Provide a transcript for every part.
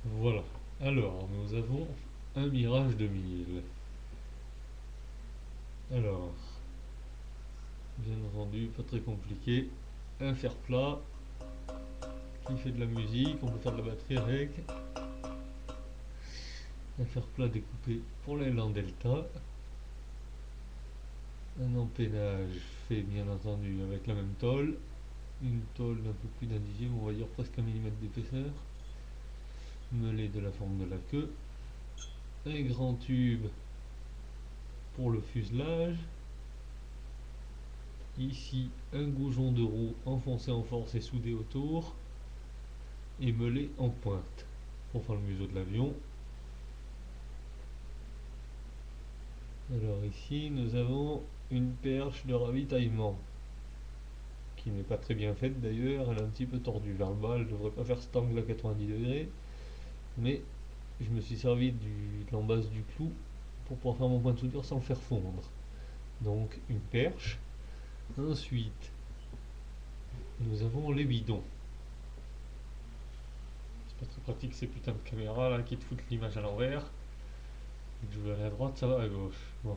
Voilà. Alors, nous avons un Mirage 2000. Alors, bien entendu, pas très compliqué. Un fer plat qui fait de la musique. On peut faire de la batterie avec. Un fer plat découpé pour l'élan delta. Un empennage fait bien entendu avec la même tôle. Une tôle d'un peu plus d'un dixième, on va dire presque un millimètre d'épaisseur. Meulé de la forme de la queue. Un grand tube pour le fuselage. Ici, un goujon de roue enfoncé en force et soudé autour. Et meulé en pointe pour faire le museau de l'avion. Alors ici, nous avons une perche de ravitaillement qui n'est pas très bien faite d'ailleurs, elle est un petit peu tordue vers le bas, elle ne devrait pas faire cet angle à 90 degrés, mais je me suis servi de l'embase du clou pour pouvoir faire mon point de soudure sans le faire fondre. Donc une perche. Ensuite, nous avons les bidons. C'est pas très pratique ces putains de caméras là qui te foutent l'image à l'envers. Je vais aller à droite, ça va à gauche. Bon.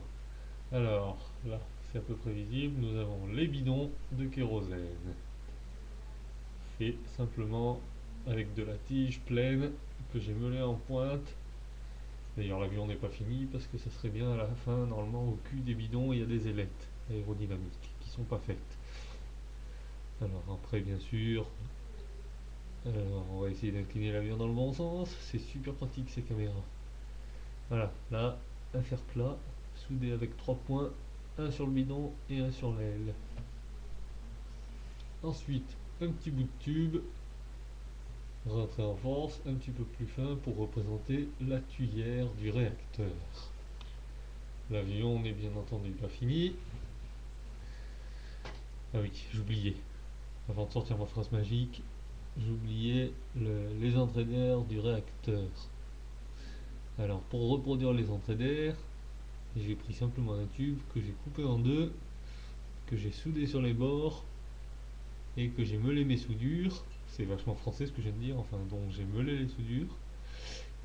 Alors là, c'est à peu près visible. Nous avons les bidons de kérosène. Fait simplement avec de la tige pleine que j'ai meulée en pointe. D'ailleurs, l'avion n'est pas fini parce que ça serait bien à la fin. Normalement, au cul des bidons, il y a des ailettes aérodynamiques qui sont pas faites. Alors après, bien sûr, on va essayer d'incliner l'avion dans le bon sens. C'est super pratique ces caméras. Voilà, là, un fer plat soudé avec 3 points, un sur le bidon et un sur l'aile. Ensuite, un petit bout de tube rentré en force, un petit peu plus fin pour représenter la tuyère du réacteur. L'avion n'est bien entendu pas fini. Ah oui, j'oubliais. Avant de sortir ma phrase magique, j'oubliais les entrées d'air du réacteur. Alors pour reproduire les entrées d'air, j'ai pris simplement un tube que j'ai coupé en deux, que j'ai soudé sur les bords et que j'ai meulé mes soudures. C'est vachement français ce que je viens de dire, enfin donc j'ai meulé les soudures.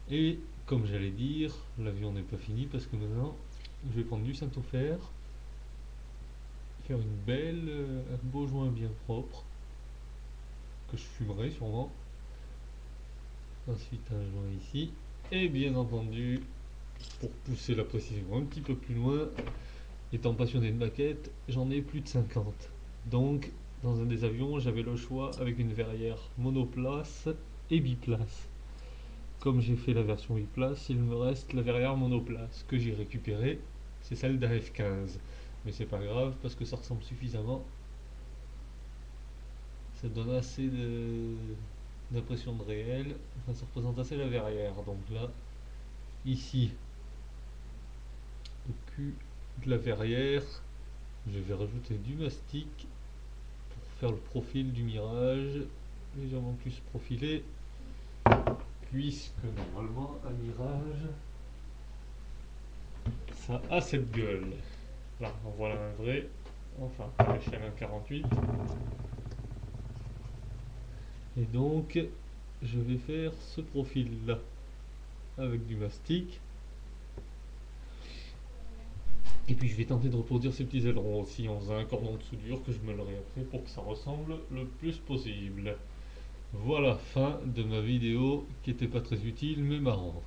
Et comme j'allais dire, l'avion n'est pas fini parce que maintenant je vais prendre du saint-au-fer, faire un beau joint bien propre que je fumerai sûrement. Ensuite un joint ici. Et bien entendu, pour pousser la précision un petit peu plus loin, étant passionné de maquettes, j'en ai plus de 50. Donc, dans un des avions, j'avais le choix avec une verrière monoplace et biplace. Comme j'ai fait la version biplace, il me reste la verrière monoplace que j'ai récupérée. C'est celle d'un F15. Mais c'est pas grave parce que ça ressemble suffisamment. Ça donne assez d'impression de réel. Enfin, ça représente assez la verrière. Donc là, ici, au cul de la verrière, je vais rajouter du mastic pour faire le profil du Mirage légèrement plus profilé, puisque normalement un Mirage ça a cette gueule. Là, en voilà un vrai, enfin à l'échelle 1,48. Et donc, je vais faire ce profil là avec du mastic. Et puis je vais tenter de reproduire ces petits ailerons aussi en faisant un cordon de soudure que je meulerai après pour que ça ressemble le plus possible. Voilà, fin de ma vidéo qui était pas très utile mais marrante.